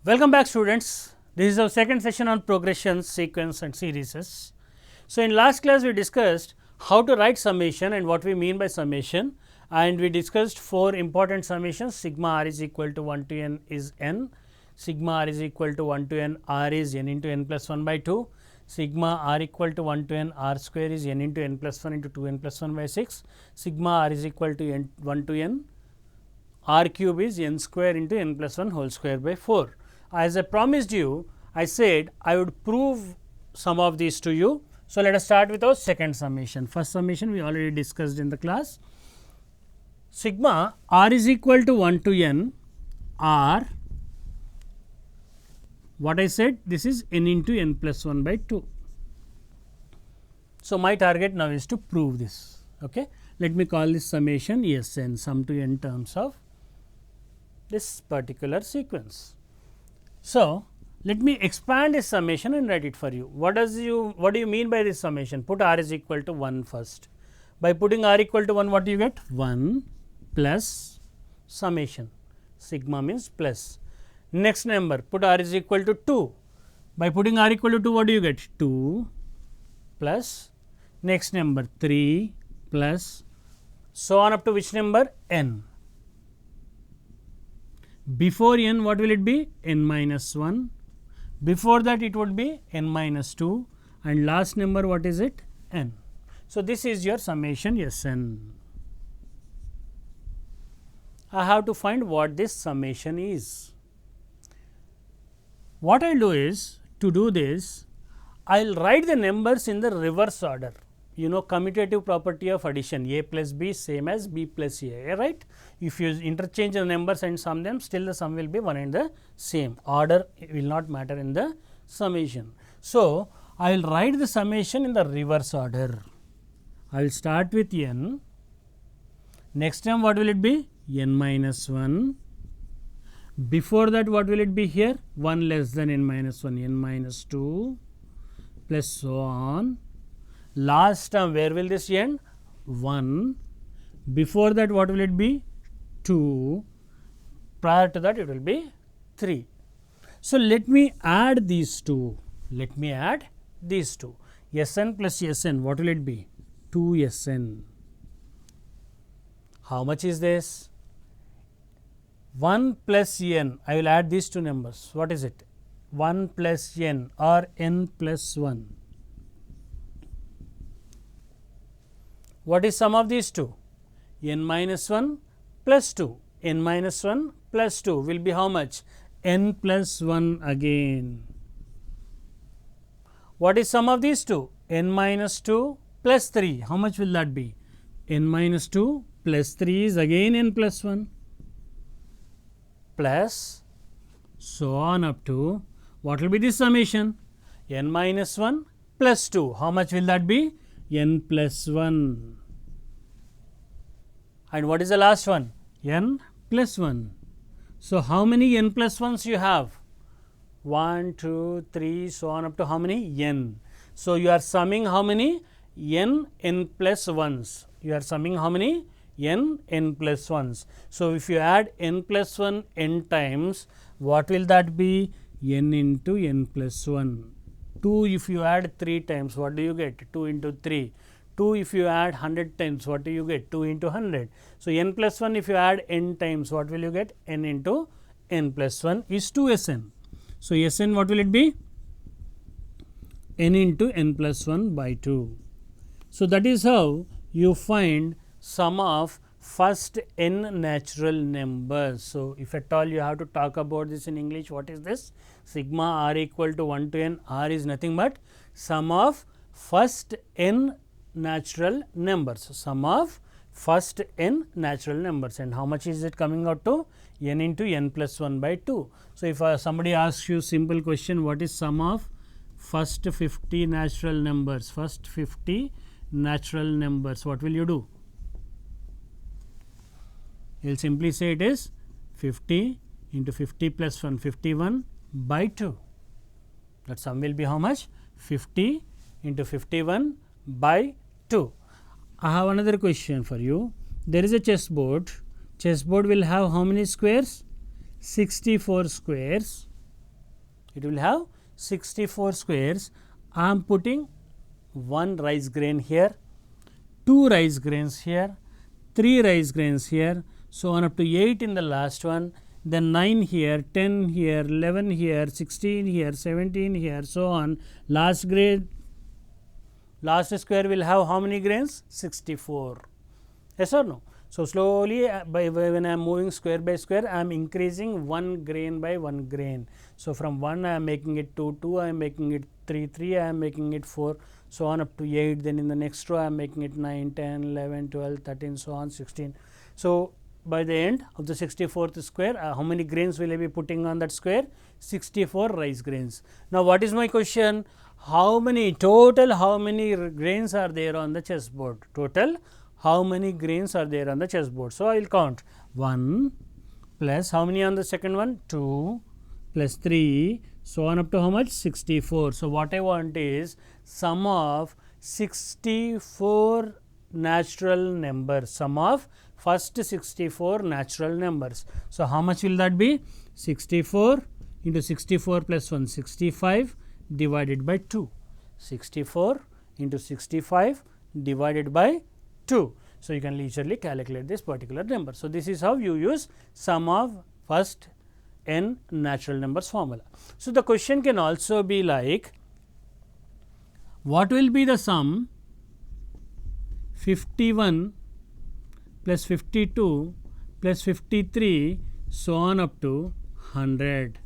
Welcome back, students. This is our second session on progressions, sequence and series. So, in last class we discussed how to write summation and what we mean by summation, and we discussed four important summations: sigma r is equal to 1 to n is n, sigma r is equal to 1 to n r is n into n plus 1 by 2, sigma r equal to 1 to n r square is n into n plus 1 into 2 n plus 1 by 6, sigma r is equal to n 1 to n r cube is n square into n plus 1 whole square by 4. As I promised you, I said I would prove some of these to you. So, let us start with our second summation. First summation we already discussed in the class. Sigma r is equal to 1 to n r, what I said, this is n into n plus 1 by 2. So, my target now is to prove this. Okay. Let me call this summation Sn, sum to n terms of this particular sequence. So, let me expand this summation and write it for you. What do you mean by this summation? Put r is equal to 1 first. By putting r equal to 1, what do you get? 1 plus summation, sigma means plus. Next number, put r is equal to 2. By putting r equal to 2, what do you get? 2 plus next number 3 plus so on up to which number? N. Before n, what will it be? N minus 1. Before that, it would be n minus 2, and last number, what is it? N. So, this is your summation Sn. I have to find what this summation is. What I will do is, to do this, I will write the numbers in the reverse order. You know, commutative property of addition, a plus b same as b plus a, right? If you interchange the numbers and sum them, still the sum will be one and the same. Order will not matter in the summation. So, I will write the summation in the reverse order. I will start with n. Next time, what will it be? N minus 1. Before that, what will it be here? 1 less than n minus 1, n minus 2 plus so on. Last term, where will this end? 1. Before that, what will it be? 2. Prior to that, it will be 3. So, let me add these two. Let me add these two. Sn plus Sn, what will it be? 2 Sn. How much is this? 1 plus n. I will add these two numbers. What is it? 1 plus n or n plus 1. What is sum of these two? N minus 1 plus 2. N minus 1 plus 2 will be how much? N plus 1 again. What is sum of these two? N minus 2 plus 3. How much will that be? N minus 2 plus 3 is again n plus 1 plus so on up to what will be this summation? N minus 1 plus 2. How much will that be? N plus 1. And what is the last one? N plus 1. So, how many n plus 1s you have? 1, 2, 3, so on up to how many? N. So, you are summing how many? N plus 1s. You are summing how many? N plus 1s. So, if you add n plus 1 n times, what will that be? N into n plus 1. 2 if you add 3 times, what do you get? 2 into 3. 2 if you add 100 times, what do you get? 2 into 100. So, n plus 1 if you add n times, what will you get? N into n plus 1 is 2 Sn. So, Sn what will it be? N into n plus 1 by 2. So, that is how you find sum of first n natural numbers. So, if at all you have to talk about this in English, what is this? Sigma r equal to 1 to n, r is nothing but sum of first n natural numbers, sum of first n natural numbers, and how much is it coming out to? N into n plus 1 by 2. So, if somebody asks you simple question, what is sum of first 50 natural numbers, first 50 natural numbers, what will you do? You will simply say it is 50 into 50 plus 1, 51 by 2. That sum will be how much? 50 into 51 by 2. I have another question for you. There is a chessboard. Chessboard will have how many squares? 64 squares. it will have 64 squares. I am putting 1 rice grain here, 2 rice grains here, 3 rice grains here, so on up to 8 in the last one, then 9 here, 10 here, 11 here, 16 here, 17 here, so on. Last square will have how many grains? 64. Yes or no? So, slowly when I am moving square by square, I am increasing 1 grain by 1 grain. So, from 1 I am making it 2, 2 I am making it 3, 3 I am making it 4, so on up to 8, then in the next row I am making it 9, 10, 11, 12, 13, so on 16. So, by the end of the 64th square, how many grains will I be putting on that square? 64 rice grains. Now, what is my question? How many grains are there on the chessboard? Total, how many grains are there on the chessboard? So, I will count 1 plus how many on the second one? 2 plus 3, so on up to how much? 64. So, what I want is sum of 64 natural numbers, sum of first 64 natural numbers. So, how much will that be? 64 into 64 plus 1, 65 divided by 2. 64 into 65 divided by 2. So, you can leisurely calculate this particular number. So, this is how you use sum of first n natural numbers formula. So, the question can also be like, what will be the sum 51 plus 52 plus 53, so on up to 100.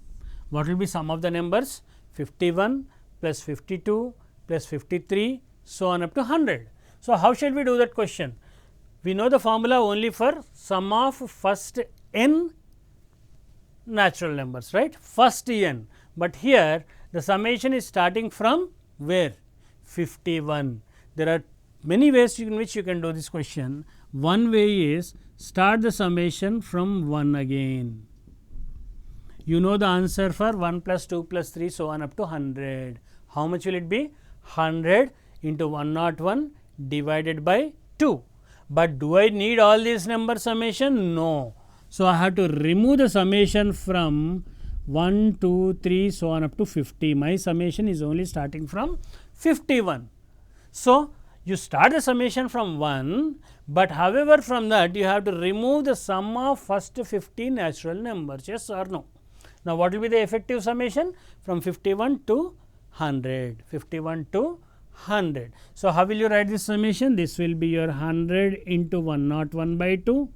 What will be sum of the numbers? 51 plus 52 plus 53, so on up to 100. So, how shall we do that question? We know the formula only for sum of first n natural numbers, right? First n, but here the summation is starting from where? 51. There are many ways in which you can do this question. One way is start the summation from 1 again. You know the answer for 1 plus 2 plus 3, so on up to 100. How much will it be? 100 into 101 divided by 2. But do I need all these number summation? No. So, I have to remove the summation from 1, 2, 3, so on up to 50. My summation is only starting from 51. So, you start the summation from 1, but however from that you have to remove the sum of first 50 natural numbers, yes or no. Now, what will be the effective summation? From 51 to 100, 51 to 100. So, how will you write this summation? This will be your 100 into 101 by 2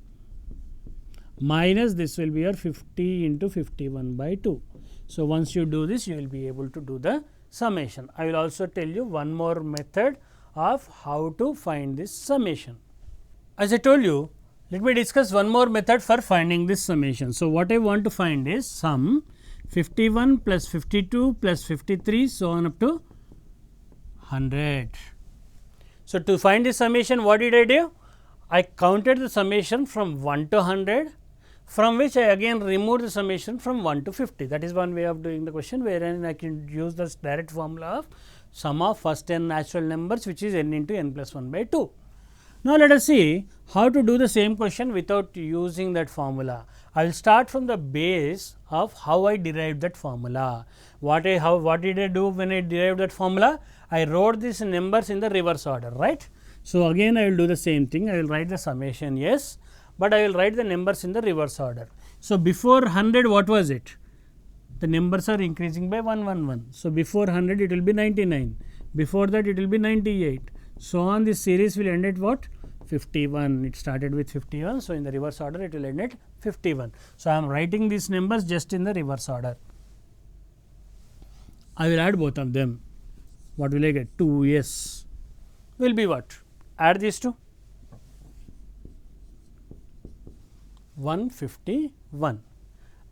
minus this will be your 50 into 51 by 2. So, once you do this, you will be able to do the summation. I will also tell you one more method of how to find this summation. As I told you, let me discuss one more method for finding this summation. So, what I want to find is sum 51 plus 52 plus 53, so on up to 100. So, to find this summation, what did I do? I counted the summation from 1 to 100, from which I again removed the summation from 1 to 50. That is one way of doing the question, wherein I can use this direct formula of sum of first n natural numbers, which is n into n plus 1 by 2. Now, let us see how to do the same question without using that formula. I will start from the base of how I derived that formula. What did I do when I derived that formula? I wrote these numbers in the reverse order, right. So, again I will do the same thing. I will write the summation, yes, but I will write the numbers in the reverse order. So, before 100 what was it? The numbers are increasing by 111. So, before 100 it will be 99, before that it will be 98. So, on this series will end at what? 51. It started with 51. So, in the reverse order it will end at 51. So, I am writing these numbers just in the reverse order. I will add both of them. What will I get? 2s will be what? Add these two. 151.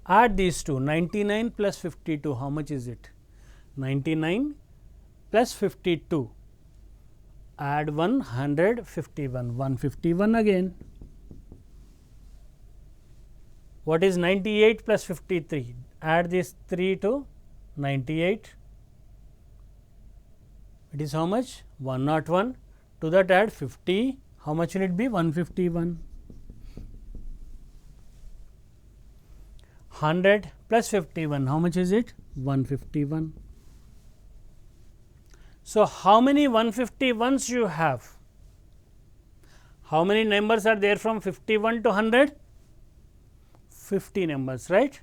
Add these two. 99 plus 52. How much is it? 99 plus 52. Add 151. 151 again. What is 98 plus 53? Add this 3 to 98. It is how much? 101. To that add 50. How much will it be? 151. 100 plus 51. How much is it? 151. So, how many 151s you have? How many numbers are there from 51 to 100? 50 numbers, right?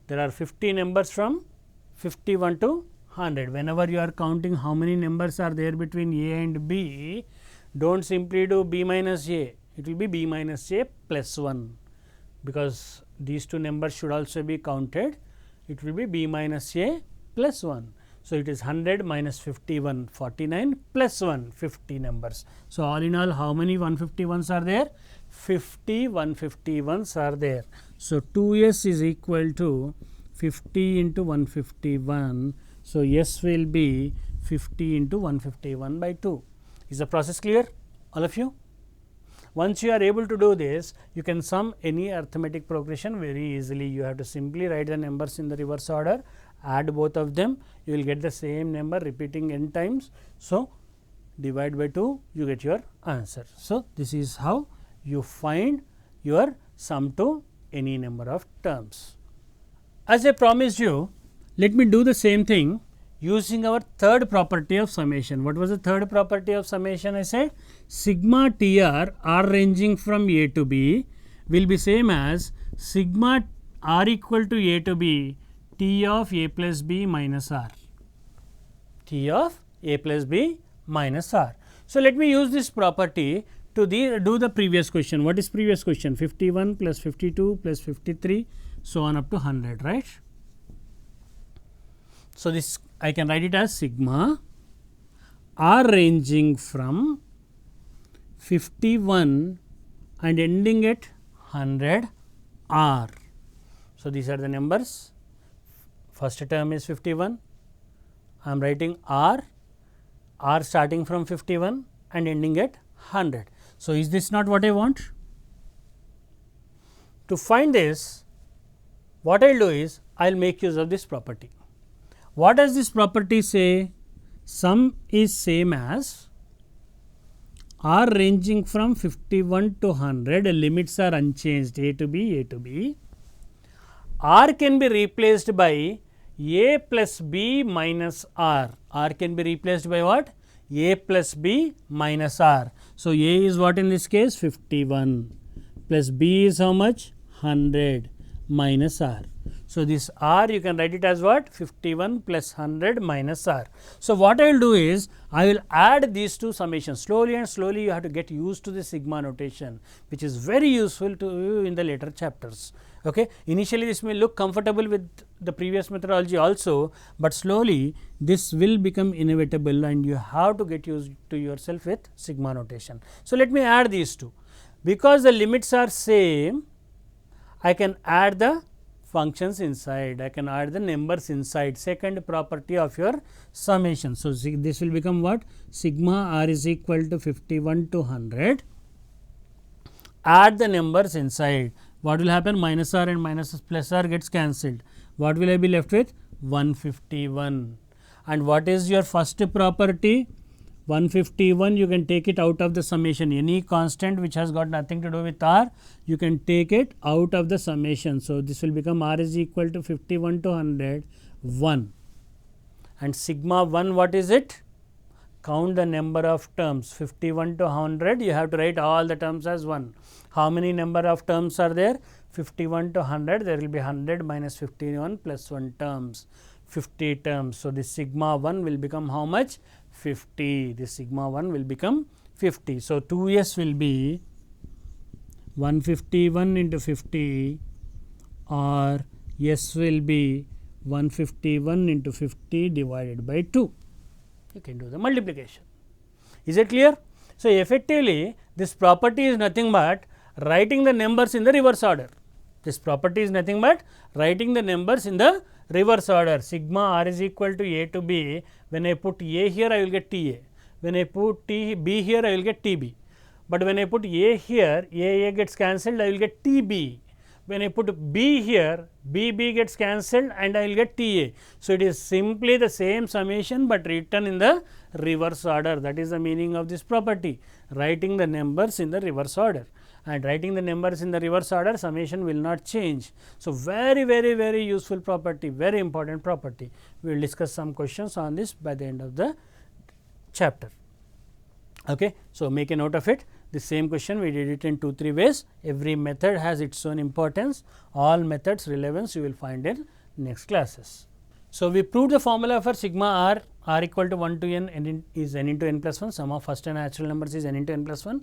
There are 50 numbers from 51 to 100. Whenever you are counting how many numbers are there between A and B, do not simply do B minus A, it will be B minus A plus 1, because these two numbers should also be counted. It will be B minus A plus 1. So, it is 100 minus 51, 49 plus 1, 50 numbers. So, all in all how many 151s are there? 50 151s are there. So, 2s is equal to 50 into 151. So, s will be 50 into 151 by 2. Is the process clear, all of you? Once you are able to do this, you can sum any arithmetic progression very easily. You have to simply write the numbers in the reverse order, add both of them, you will get the same number repeating n times. So, divide by 2, you get your answer. So, this is how you find your sum to any number of terms. As I promised you, let me do the same thing using our third property of summation. What was the third property of summation? I said sigma TR R ranging from A to B will be same as sigma R equal to A to B T of A plus B minus R. T of A plus B minus R. So, let me use this property to do the previous question. What is previous question? 51 plus 52 plus 53, so on up to 100, right? So, this I can write it as sigma R ranging from 51 and ending at 100 R. So, these are the numbers. First term is 51. I am writing R starting from 51 and ending at 100. So, is this not what I want? To find this, what I will do is I will make use of this property. What does this property say? Sum is same as R ranging from 51 to 100, limits are unchanged, A to B, A to B. R can be replaced by A plus B minus R. R can be replaced by what? A plus B minus R. So, A is what in this case? 51 plus B is how much? 100 minus R. So, this R you can write it as what? 51 plus 100 minus R. So, what I will do is I will add these two summations slowly and slowly. You have to get used to the sigma notation, which is very useful to you in the later chapters. Okay. Initially, this may look comfortable with the previous methodology also, but slowly this will become inevitable and you have to get used to yourself with sigma notation. So, let me add these two. Because the limits are same, I can add the functions inside, I can add the numbers inside, second property of your summation. So, this will become what? Sigma R is equal to 51 to 100, add the numbers inside. What will happen? Minus R and minus plus R gets cancelled. What will I be left with? 151. And what is your first property? 151, you can take it out of the summation. Any constant which has got nothing to do with R, you can take it out of the summation. So, this will become R is equal to 51 to 100, 1. And sigma 1, what is it? Count the number of terms. 51 to 100, you have to write all the terms as 1. How many number of terms are there? 51 to 100, there will be 100 minus 51 plus 1 terms, 50 terms. So, this sigma 1 will become how much? 50. This sigma 1 will become 50. So, 2s will be 151 into 50, or s will be 151 into 50 divided by 2. You can do the multiplication. Is it clear? So, effectively this property is nothing but writing the numbers in the reverse order. This property is nothing but writing the numbers in the reverse order. Sigma R is equal to A to B. When I put A here, I will get T A. When I put B here, I will get T B. But when I put A here, A gets cancelled, I will get T B. When I put B here, B gets cancelled and I will get T A. So, it is simply the same summation, but written in the reverse order. That is the meaning of this property, writing the numbers in the reverse order. and writing the numbers in the reverse order, summation will not change. So, very useful property, very important property. We will discuss some questions on this by the end of the chapter. Okay. So, make a note of it. The same question we did it in 2-3 ways. Every method has its own importance. All methods relevance you will find in next classes. So, we proved the formula for sigma r equal to 1 to n is n into n plus 1, sum of first and natural numbers is n into n plus 1.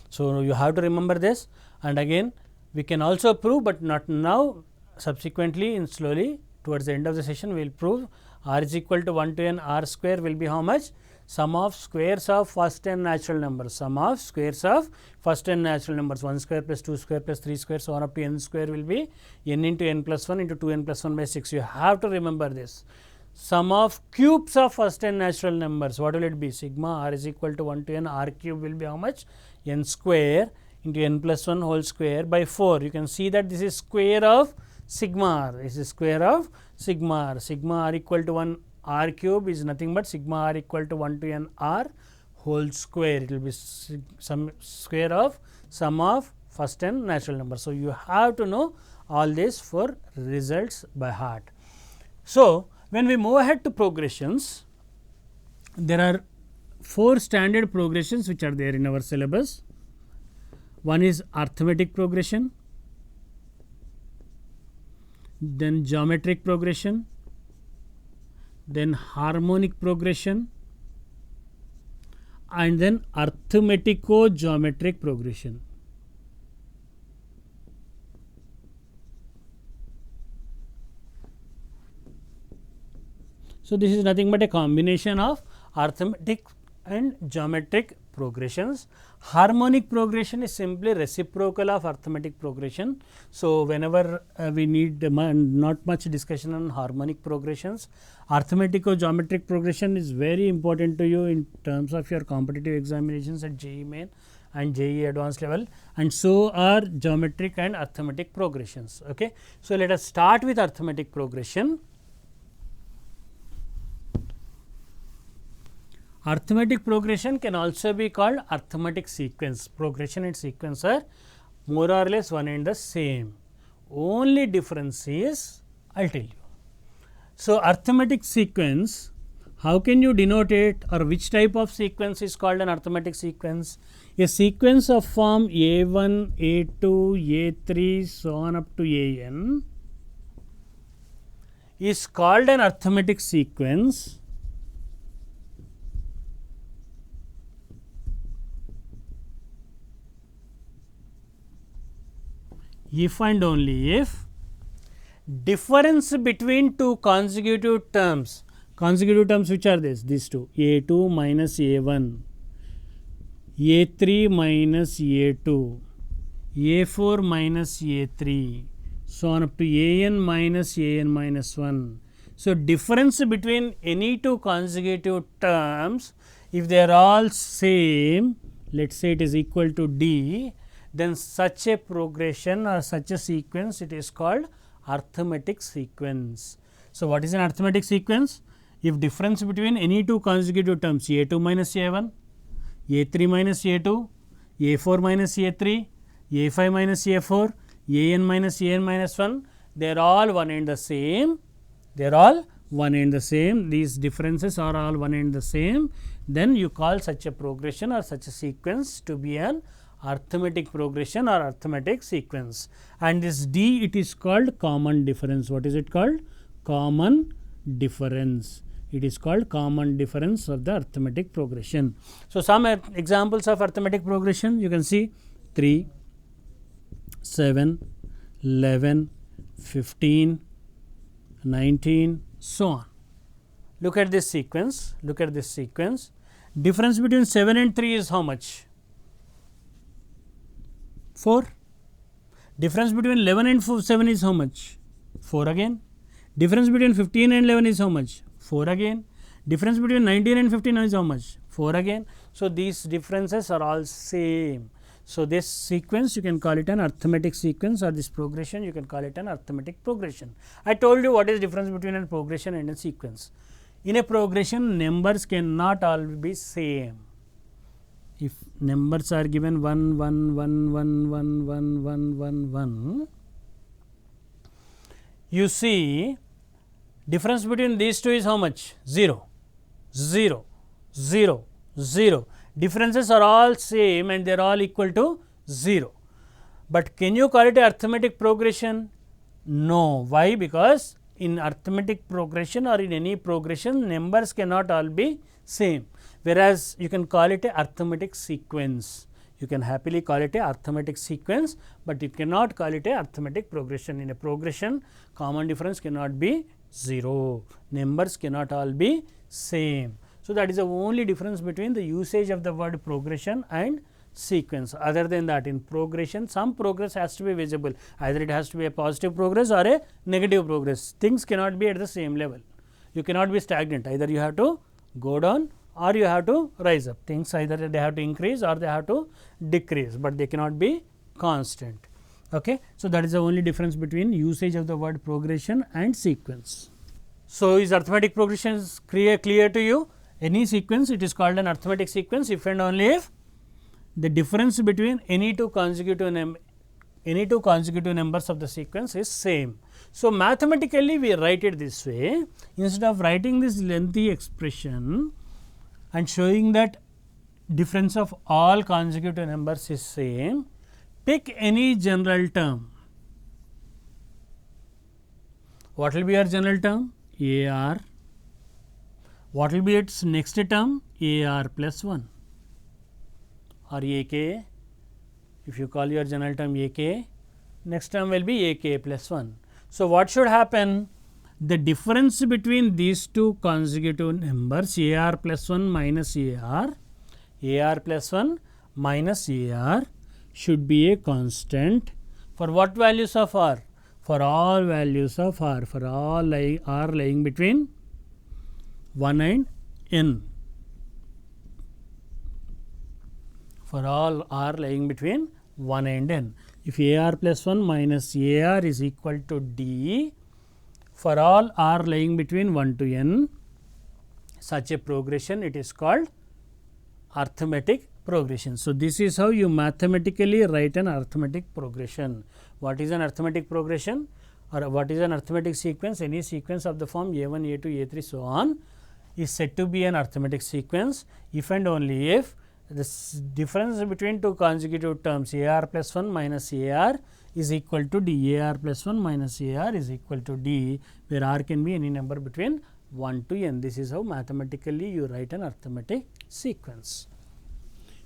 So, you have to remember this, and again we can also prove, but not now, subsequently in slowly towards the end of the session we will prove r is equal to 1 to n, r square will be how much? Sum of squares of first and natural numbers, sum of squares of first and natural numbers, 1 square plus 2 square plus 3 square, so on up to n square will be n into n plus 1 into 2n plus 1 by 6. You have to remember this. Sum of cubes of first and natural numbers, what will it be? Sigma r is equal to 1 to n, r cube will be how much? N square into n plus 1 whole square by 4. You can see that this is square of sigma r, this is square of sigma r. Sigma r equal to 1, r cube is nothing but sigma r equal to 1 to n r whole square. It will be some square of sum of first and natural number. So, you have to know all this for results by heart. So, when we move ahead to progressions, there are 4 standard progressions which are there in our syllabus. One is arithmetic progression, then geometric progression, then harmonic progression, and then arithmetico-geometric progression. So, this is nothing but a combination of arithmetic and geometric progressions. Harmonic progression is simply reciprocal of arithmetic progression. So, whenever we need not much discussion on harmonic progressions, arithmetico-geometric progression is very important to you in terms of your competitive examinations at JEE Main and JEE advanced level, and so are geometric and arithmetic progressions. Okay. So, let us start with arithmetic progression. Arithmetic progression can also be called arithmetic sequence. Progression and sequence are more or less one and the same. Only difference is I will tell you. So, arithmetic sequence, how can you denote it, or which type of sequence is called an arithmetic sequence? A sequence of form A1, A2, A3, so on up to AN is called an arithmetic sequence if and only if difference between two consecutive terms which are these two, A2 minus A1, A3 minus A2, A4 minus A3, so on up to AN minus 1. So, difference between any two consecutive terms, if they are all same, let us say it is equal to D, then such a progression or such a sequence, it is called arithmetic sequence. So, what is an arithmetic sequence? If difference between any two consecutive terms, A2 minus A1, A3 minus A2, A4 minus A3, A5 minus A4, AN minus 1, they are all one and the same. They are all one and the same. These differences are all one and the same. Then you call such a progression or such a sequence to be an arithmetic progression or arithmetic sequence. And this D, it is called common difference. What is it called? Common difference. It is called common difference of the arithmetic progression. So, some examples of arithmetic progression you can see 3, 7, 11, 15, 19, so on. Look at this sequence. Look at this sequence. Difference between 7 and 3 is how much? 4. Difference between 11 and 7 is how much? 4 again. Difference between 15 and 11 is how much? 4 again. Difference between 19 and 15 is how much? 4 again. So, these differences are all same. So, this sequence you can call it an arithmetic sequence, or this progression you can call it an arithmetic progression. I told you what is the difference between a progression and a sequence. In a progression, numbers cannot all be same. if numbers are given 1 1 1 1 1 1 1 1 1, you see difference between these two is how much? 0 0 0 0. Differences are all same and they are all equal to 0. But can you call it a arithmetic progression? No. Why? Because in arithmetic progression or in any progression, numbers cannot all be same, whereas you can call it a arithmetic sequence. You can happily call it a arithmetic sequence, but you cannot call it a arithmetic progression. In a progression, common difference cannot be 0. Numbers cannot all be same. So, that is the only difference between the usage of the word progression and sequence. Other than that, in progression, some progress has to be visible, either it has to be a positive progress or a negative progress. Things cannot be at the same level. You cannot be stagnant, either you have to go down or you have to rise up. Things either they have to increase or they have to decrease, but they cannot be constant. Okay. So, that is the only difference between usage of the word progression and sequence. So, is arithmetic progression is clear to you? Any sequence, it is called an arithmetic sequence if and only if the difference between any two consecutive numbers of the sequence is same. So, mathematically we write it this way, instead of writing this lengthy expression and showing that difference of all consecutive numbers is same, pick any general term. What will be your general term? AR. What will be its next term? AR plus 1 or AK. If you call your general term AK, next term will be AK plus 1. So, what should happen? The difference between these two consecutive numbers AR plus 1 minus AR plus 1 minus AR should be a constant for what values of R? For all values of R, for all R lying between 1 and n, for all R lying between 1 and n. If AR plus 1 minus AR is equal to D, for all R lying between 1 to n, such a progression it is called arithmetic progression. So, this is how you mathematically write an arithmetic progression. What is an arithmetic progression or what is an arithmetic sequence? Any sequence of the form A1, A2, A3 so on is said to be an arithmetic sequence if and only if the difference between two consecutive terms AR plus 1 minus AR is equal to D. AR plus 1 minus AR is equal to D, where R can be any number between 1 to n. This is how mathematically you write an arithmetic sequence.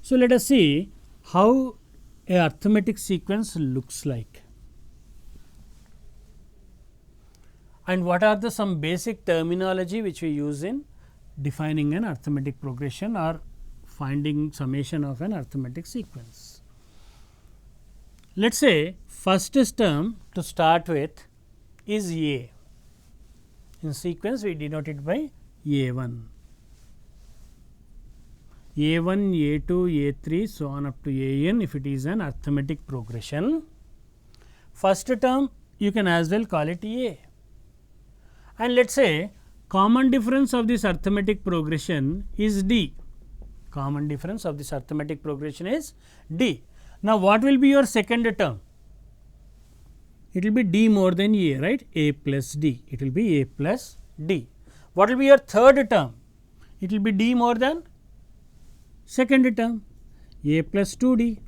So, let us see how a arithmetic sequence looks like. And what are the some basic terminology which we use in defining an arithmetic progression or finding summation of an arithmetic sequence. Let us say first term to start with is A. In sequence we denote it by A1. A1, A2, A3 so on up to AN if it is an arithmetic progression. First term you can as well call it A. And let us say common difference of this arithmetic progression is D. Common difference of this arithmetic progression is D. Now, what will be your second term? It will be D more than A, right? A plus D. It will be A plus D. What will be your third term? It will be D more than second term, A plus 2D.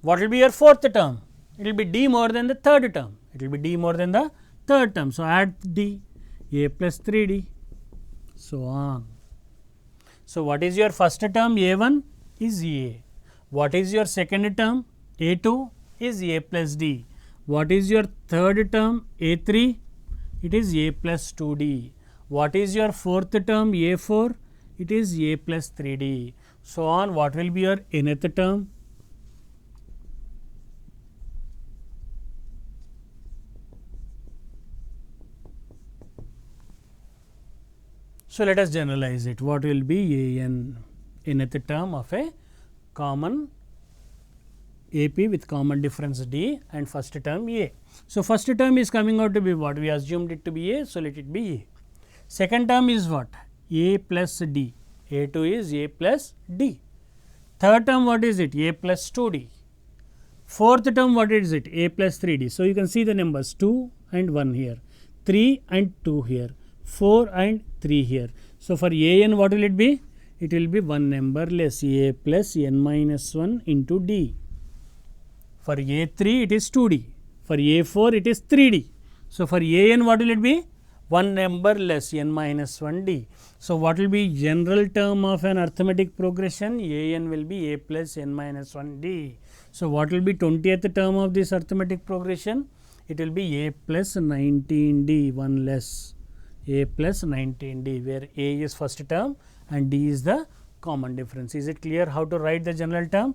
What will be your fourth term? It will be D more than the third term. It will be D more than the third term. So, add D, A plus 3D, so on. So, what is your first term? A1 is A. What is your second term? A2 is A plus D. What is your third term? A3, it is A plus 2D. What is your fourth term? A4, it is A plus 3D. So on, what will be your nth term? So, let us generalize it. What will be AN, nth term of a common AP with common difference D and first term A. So, first term is coming out to be what? We assumed it to be A. So, let it be A. Second term is what? A plus D, a2 is a plus d. Third term, what is it? A plus 2d. Fourth term, what is it? A plus 3d. So, you can see the numbers 2 and 1 here, 3 and 2 here, 4 and 3 here. So, for a n what will it be? It will be one number less, a plus n minus 1 into d. For a3 it is 2d, for a4 it is 3d. So, for a n what will it be? One number less, n minus 1 d. So, what will be general term of an arithmetic progression? A n will be a plus n minus 1 d. So, what will be 20th term of this arithmetic progression? It will be a plus 19 d, one less, a plus 19 d, where a is first term and d is the common difference. Is it clear how to write the general term?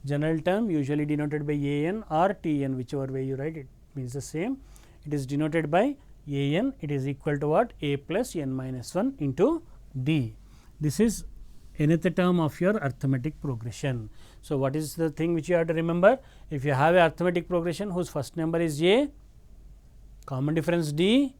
General term usually denoted by a n or t n, whichever way you write it means the same. It is denoted by a n, it is equal to what? A plus n minus 1 into d. This is nth term of your arithmetic progression. So, what is the thing which you have to remember? If you have a arithmetic progression whose first number is a, common difference d,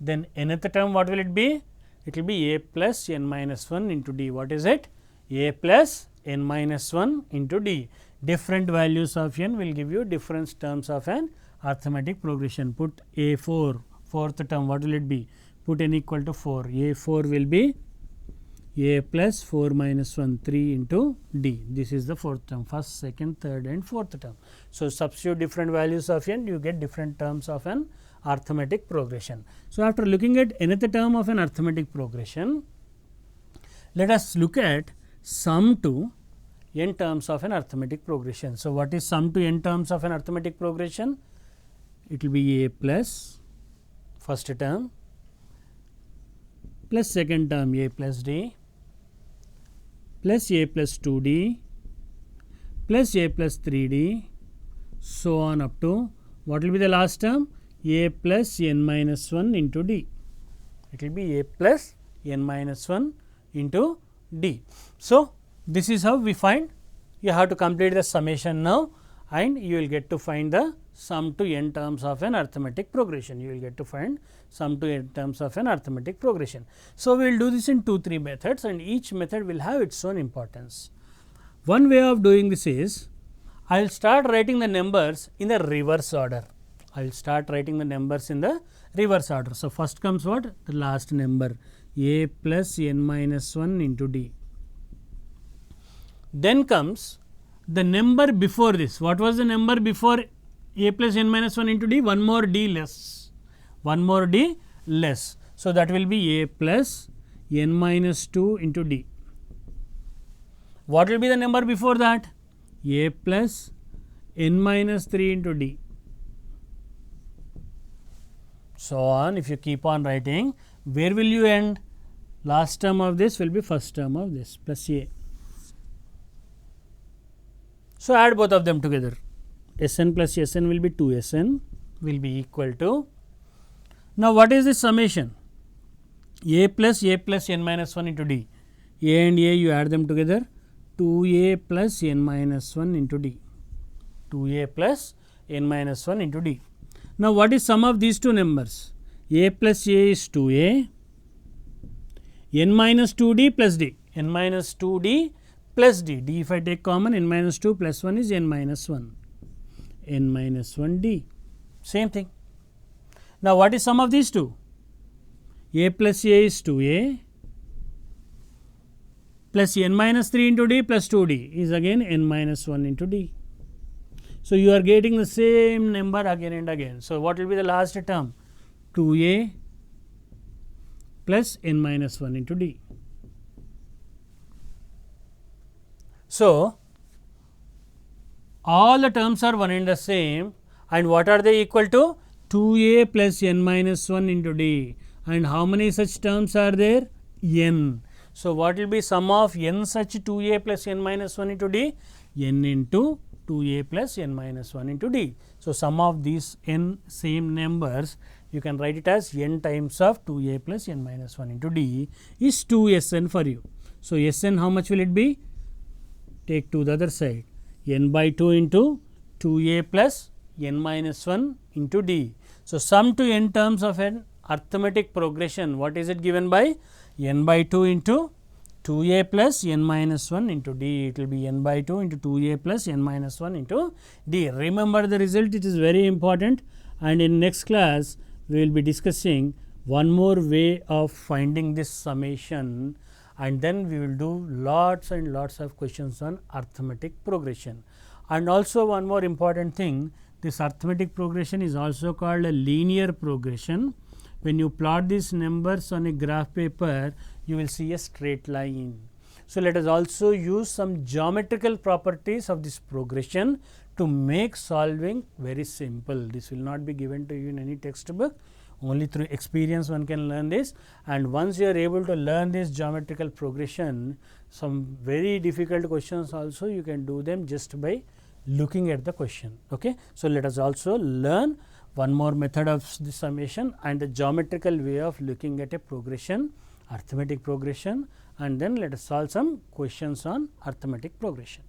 then nth term what will it be? It will be a plus n minus 1 into d. What is it? A plus n minus 1 into d. Different values of n will give you different terms of an arithmetic progression. Put a4, fourth term, what will it be? Put n equal to 4. a4 will be a plus 4 minus 1, 3 into d. This is the fourth term, first, second, third and fourth term. So, substitute different values of n, you get different terms of an arithmetic progression. So, after looking at nth term of an arithmetic progression, let us look at sum to n terms of an arithmetic progression. So, what is sum to n terms of an arithmetic progression? It will be a plus first term plus second term a plus d plus a plus 2d plus a plus 3d, so on up to what will be the last term? A plus n minus 1 into d. It will be a plus n minus 1 into d. So, this is how we find. You have to complete the summation now and you will get to find the sum to n terms of an arithmetic progression. You will get to find sum to n terms of an arithmetic progression. So, we will do this in 2-3 methods and each method will have its own importance. One way of doing this is, I will start writing the numbers in the reverse order. I will start writing the numbers in the reverse order. So, first comes what? The last number, a plus n minus 1 into d. Then comes the number before this. What was the number before a plus n minus 1 into d? One more d less. One more d less. So, that will be a plus n minus 2 into d. What will be the number before that? A plus n minus 3 into d. So on, if you keep on writing, where will you end? Last term of this will be first term of this plus a. So, add both of them together. Sn plus Sn will be 2 Sn will be equal to. Now, what is the summation? A plus n minus 1 into d. A and a you add them together, 2a plus n minus 1 into d. 2a plus n minus 1 into d. Now, what is sum of these two numbers? A plus a is 2a, n minus 2d plus d, n minus 2d plus d, d if I take common, n minus 2 plus 1 is n minus 1, n minus 1 d, same thing. Now, what is sum of these two? A plus a is 2a plus n minus 3 into d plus 2d is again n minus 1 into d. So, you are getting the same number again and again. So, what will be the last term? 2a plus n minus 1 into d. So, all the terms are one and the same, and what are they equal to? 2a plus n minus 1 into d, and how many such terms are there? N. So, what will be sum of n such 2a plus n minus 1 into d? N into 2a plus n minus 1 into d. So, sum of these n same numbers, you can write it as n times of 2a plus n minus 1 into d is 2 Sn for you. So, Sn how much will it be? Take to the other side, n by 2 into 2a plus n minus 1 into d. So, sum to n terms of an arithmetic progression, what is it given by? N by 2 into 2a plus n minus 1 into d. It will be n by 2 into 2a plus n minus 1 into d. Remember the result, it is very important, and in next class we will be discussing one more way of finding this summation, and then we will do lots and lots of questions on arithmetic progression. And also one more important thing, this arithmetic progression is also called a linear progression. When you plot these numbers on a graph paper, you will see a straight line. So, let us also use some geometrical properties of this progression to make solving very simple. This will not be given to you in any textbook, only through experience one can learn this, and once you are able to learn this geometrical progression, some very difficult questions also you can do them just by looking at the question. Okay. So, let us also learn one more method of the summation and the geometrical way of looking at a progression, arithmetic progression, and then let us solve some questions on arithmetic progression.